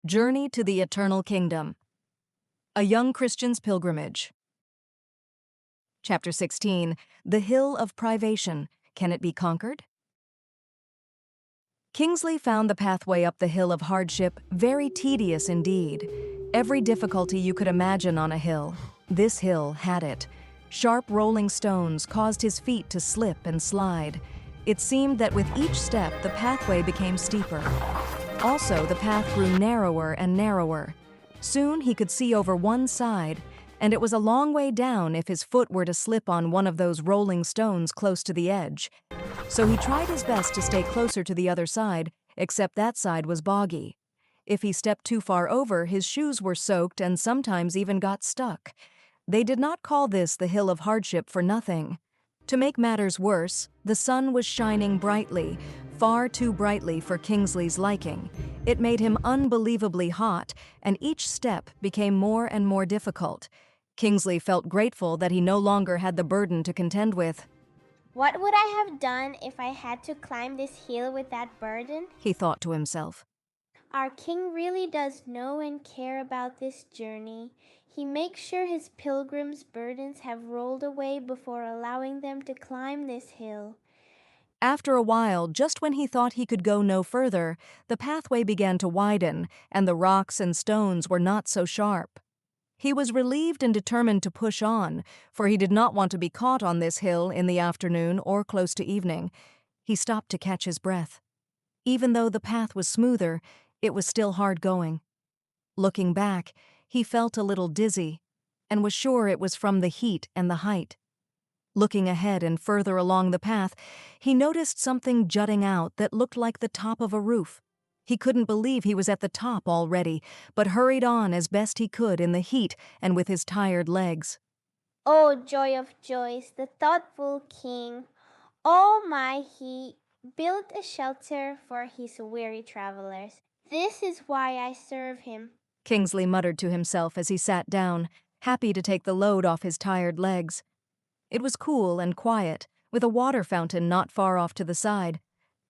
Journey to the Eternal Kingdom. A Young Christian's Pilgrimage. Chapter 16. The Hill of Privation. Can it be conquered? Kingsley found the pathway up the hill of hardship very tedious indeed. Every difficulty you could imagine on a hill, this hill had it. Sharp rolling stones caused his feet to slip and slide. It seemed that with each step the pathway became steeper. Also, the path grew narrower and narrower. Soon he could see over one side, and it was a long way down if his foot were to slip on one of those rolling stones close to the edge. So he tried his best to stay closer to the other side, except that side was boggy. If he stepped too far over, his shoes were soaked and sometimes even got stuck. They did not call this the Hill of Hardship for nothing. To make matters worse, the sun was shining brightly, far too brightly for Kingsley's liking. It made him unbelievably hot, and each step became more and more difficult. Kingsley felt grateful that he no longer had the burden to contend with. What would I have done if I had to climb this hill with that burden? He thought to himself. Our king really does know and care about this journey. He makes sure his pilgrims' burdens have rolled away before allowing them to climb this hill. After a while, just when he thought he could go no further, the pathway began to widen, and the rocks and stones were not so sharp. He was relieved and determined to push on, for he did not want to be caught on this hill in the afternoon or close to evening. He stopped to catch his breath. Even though the path was smoother, it was still hard going. Looking back, he felt a little dizzy, and was sure it was from the heat and the height. Looking ahead and further along the path, he noticed something jutting out that looked like the top of a roof. He couldn't believe he was at the top already, but hurried on as best he could in the heat and with his tired legs. Oh, joy of joys, the thoughtful king! Oh my, he built a shelter for his weary travelers. This is why I serve him. Kingsley muttered to himself as he sat down, happy to take the load off his tired legs. It was cool and quiet, with a water fountain not far off to the side.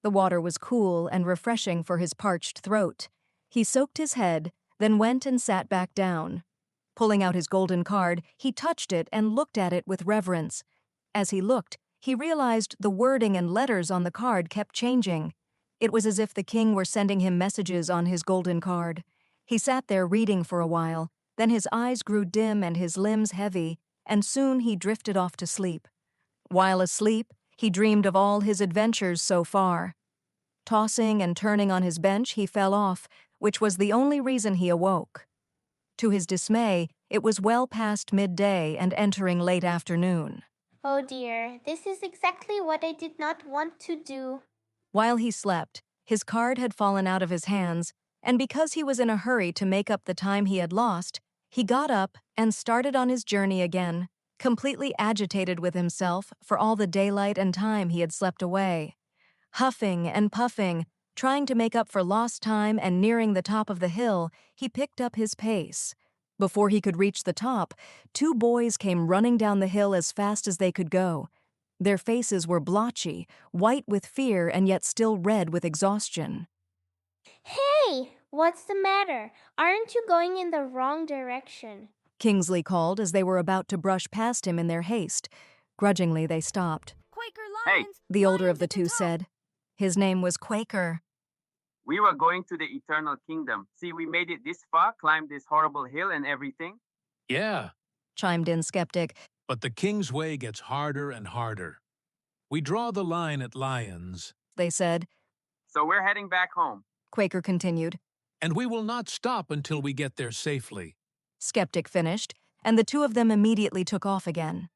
The water was cool and refreshing for his parched throat. He soaked his head, then went and sat back down. Pulling out his golden card, he touched it and looked at it with reverence. As he looked, he realized the wording and letters on the card kept changing. It was as if the king were sending him messages on his golden card. He sat there reading for a while, then his eyes grew dim and his limbs heavy, and soon he drifted off to sleep. While asleep, he dreamed of all his adventures so far. Tossing and turning on his bench, he fell off, which was the only reason he awoke. To his dismay, it was well past midday and entering late afternoon. Oh dear, this is exactly what I did not want to do. While he slept, his card had fallen out of his hands, and because he was in a hurry to make up the time he had lost, he got up and started on his journey again, completely agitated with himself for all the daylight and time he had slept away. Huffing and puffing, trying to make up for lost time and nearing the top of the hill, he picked up his pace. Before he could reach the top, two boys came running down the hill as fast as they could go. Their faces were blotchy, white with fear and yet still red with exhaustion. Hey, what's the matter? Aren't you going in the wrong direction? Kingsley called as they were about to brush past him in their haste. Grudgingly, they stopped. Quaker Hey, Lions! The older of Lions the at two top! said. His name was Quaker. we were going to the Eternal Kingdom. See, we made it this far, climbed this horrible hill and everything. Yeah, Chimed in Skeptic. but the king's way gets harder and harder. We draw the line at lions, They said. So we're heading back home. Quaker continued. and we will not stop until we get there safely. Skeptic finished, and the two of them immediately took off again.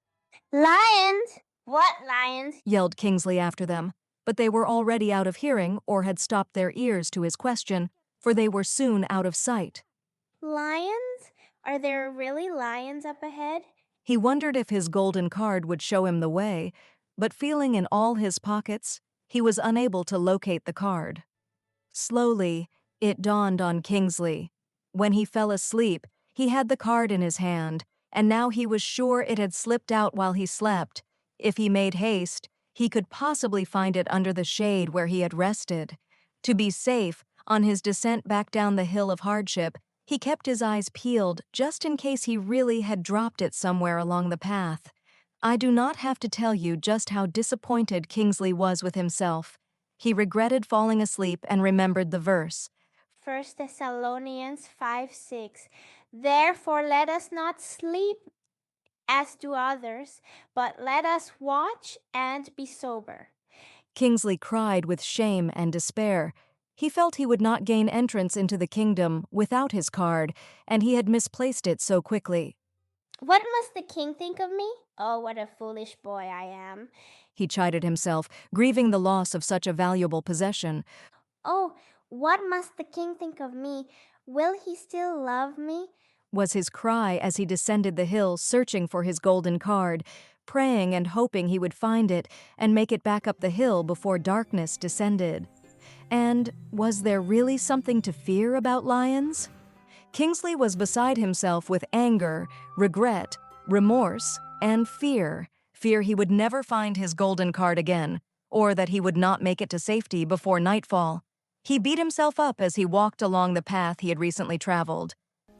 Lions? What lions? Yelled Kingsley after them, but they were already out of hearing or had stopped their ears to his question, for they were soon out of sight. Lions? Are there really lions up ahead? He wondered if his golden card would show him the way, but feeling in all his pockets, he was unable to locate the card. Slowly, it dawned on Kingsley. When he fell asleep, he had the card in his hand, and now he was sure it had slipped out while he slept. If he made haste, he could possibly find it under the shade where he had rested. To be safe, On his descent back down the Hill of Hardship, he kept his eyes peeled just in case he really had dropped it somewhere along the path. I do not have to tell you just how disappointed Kingsley was with himself. He regretted falling asleep and remembered the verse. 1 Thessalonians 5:6. Therefore let us not sleep as do others, but let us watch and be sober. Kingsley cried with shame and despair. He felt he would not gain entrance into the kingdom without his card, and he had misplaced it so quickly. What must the king think of me? Oh, what a foolish boy I am. He chided himself, grieving the loss of such a valuable possession. Oh, what must the king think of me? Will he still love me? Was his cry as he descended the hill searching for his golden card, praying and hoping he would find it and make it back up the hill before darkness descended. And was there really something to fear about lions? Kingsley was beside himself with anger, regret, remorse, and fear. Fear he would never find his golden card again, or that he would not make it to safety before nightfall. He beat himself up as he walked along the path he had recently traveled.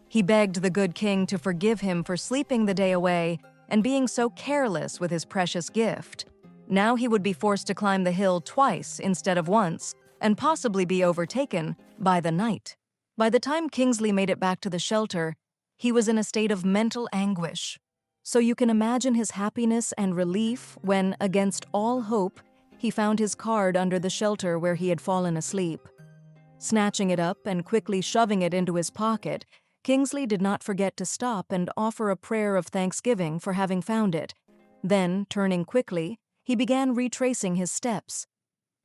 He begged the good king to forgive him for sleeping the day away and being so careless with his precious gift. Now he would be forced to climb the hill twice instead of once, and possibly be overtaken by the night. By the time Kingsley made it back to the shelter, he was in a state of mental anguish. So you can imagine his happiness and relief when, against all hope, he found his card under the shelter where he had fallen asleep. Snatching it up and quickly shoving it into his pocket, Kingsley did not forget to stop and offer a prayer of thanksgiving for having found it. Then, turning quickly, he began retracing his steps.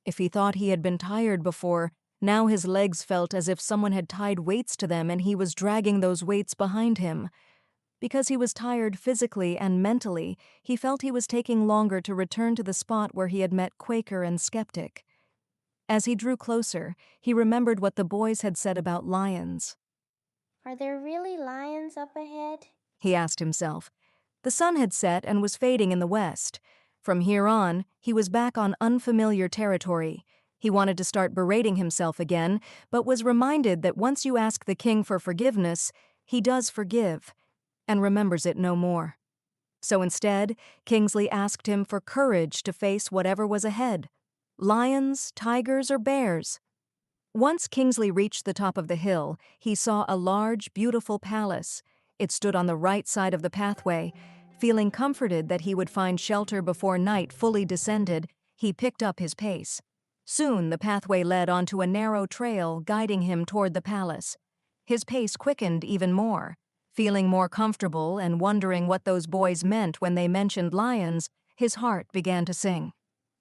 If he thought he had been tired before, now his legs felt as if someone had tied weights to them and he was dragging those weights behind him. Because he was tired physically and mentally, he felt he was taking longer to return to the spot where he had met Quaker and Skeptic. As he drew closer, he remembered what the boys had said about lions. Are there really lions up ahead? He asked himself. The sun had set and was fading in the west. From here on, he was back on unfamiliar territory. He wanted to start berating himself again, but was reminded that once you ask the king for forgiveness, he does forgive, and remembers it no more. So instead, Kingsley asked him for courage to face whatever was ahead. Lions, tigers, or bears? Once Kingsley reached the top of the hill, he saw a large, beautiful palace. It stood on the right side of the pathway. Feeling comforted that he would find shelter before night fully descended, he picked up his pace. Soon the pathway led onto a narrow trail guiding him toward the palace. His pace quickened even more. Feeling more comfortable and wondering what those boys meant when they mentioned lions, his heart began to sing.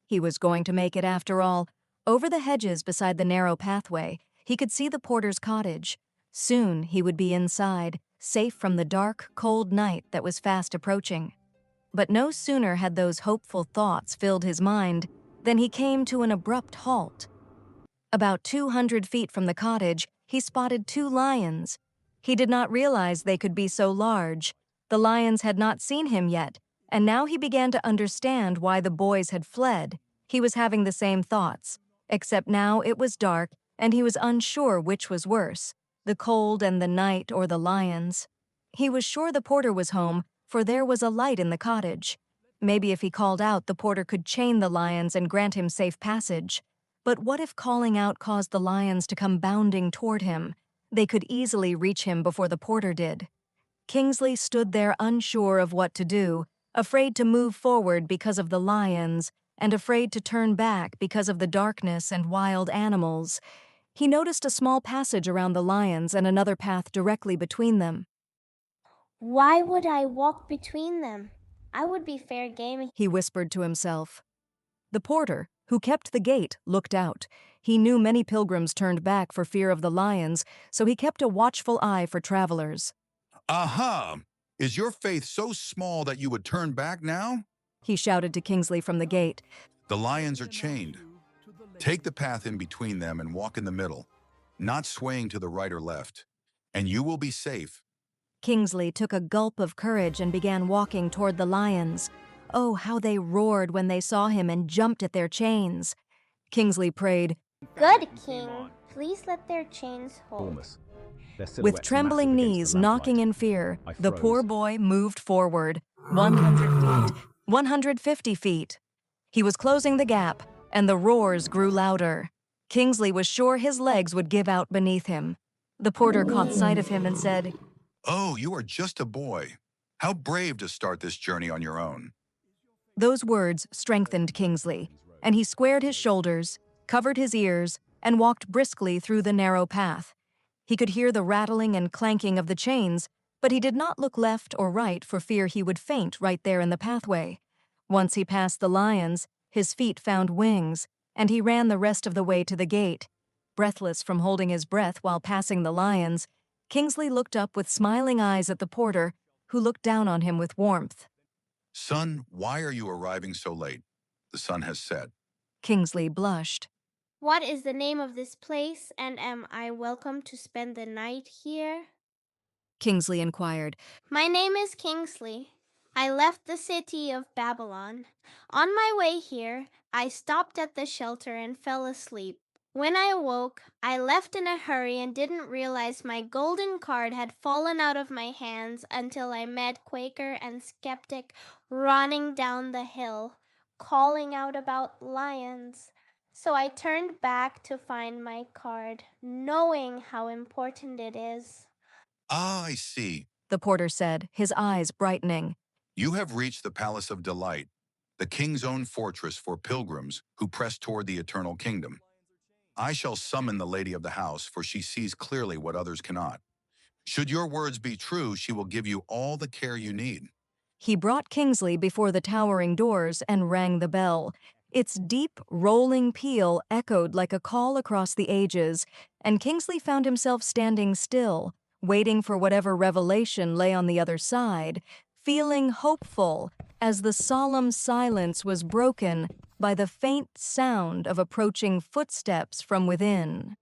He was going to make it after all. Over the hedges beside the narrow pathway, he could see the porter's cottage. Soon he would be inside, safe from the dark, cold night that was fast approaching. But no sooner had those hopeful thoughts filled his mind than he came to an abrupt halt. About 200 feet from the cottage, he spotted 2 lions. He did not realize they could be so large. The lions had not seen him yet, and now he began to understand why the boys had fled. He was having the same thoughts, except now it was dark and he was unsure which was worse, the cold and the night or the lions. He was sure the porter was home, for there was a light in the cottage. Maybe if he called out, the porter could chain the lions and grant him safe passage. But what if calling out caused the lions to come bounding toward him? They could easily reach him before the porter did. Kingsley stood there unsure of what to do, afraid to move forward because of the lions, and afraid to turn back because of the darkness and wild animals. He noticed a small passage around the lions and another path directly between them. Why would I walk between them? I would be fair game. He whispered to himself. The porter, who kept the gate, looked out. He knew many pilgrims turned back for fear of the lions, so he kept a watchful eye for travelers. Aha! Is your faith so small that you would turn back now? He shouted to Kingsley from the gate. The lions are chained. Take the path in between them and walk in the middle, not swaying to the right or left, and you will be safe. Kingsley took a gulp of courage and began walking toward the lions. Oh, how they roared when they saw him and jumped at their chains. Kingsley prayed, Good king, Please let their chains hold. With trembling knees knocking in fear, the poor boy moved forward 100 feet, 150 feet. He was closing the gap, and the roars grew louder. Kingsley was sure his legs would give out beneath him. The porter caught sight of him and said, Oh, you are just a boy. How brave to start this journey on your own. Those words strengthened Kingsley, and he squared his shoulders, covered his ears, and walked briskly through the narrow path. He could hear the rattling and clanking of the chains, but he did not look left or right for fear he would faint right there in the pathway. Once he passed the lions, his feet found wings, and he ran the rest of the way to the gate. Breathless from holding his breath while passing the lions, Kingsley looked up with smiling eyes at the porter, who looked down on him with warmth. Son, why are you arriving so late? The sun has set. Kingsley blushed. What is the name of this place, and am I welcome to spend the night here? Kingsley inquired. My name is Kingsley. I left the city of Babylon. On my way here, I stopped at the shelter and fell asleep. When I awoke, I left in a hurry and didn't realize my golden card had fallen out of my hands until I met Quaker and Skeptic running down the hill, calling out about lions. So I turned back to find my card, knowing how important it is. Ah, I see. The porter said, his eyes brightening. You have reached the Palace of Delight, the king's own fortress for pilgrims who press toward the eternal kingdom. I shall summon the lady of the house, for she sees clearly what others cannot. Should your words be true, she will give you all the care you need. He brought Kingsley before the towering doors and rang the bell. Its deep, rolling peal echoed like a call across the ages, and Kingsley found himself standing still, waiting for whatever revelation lay on the other side, feeling hopeful as the solemn silence was broken by the faint sound of approaching footsteps from within.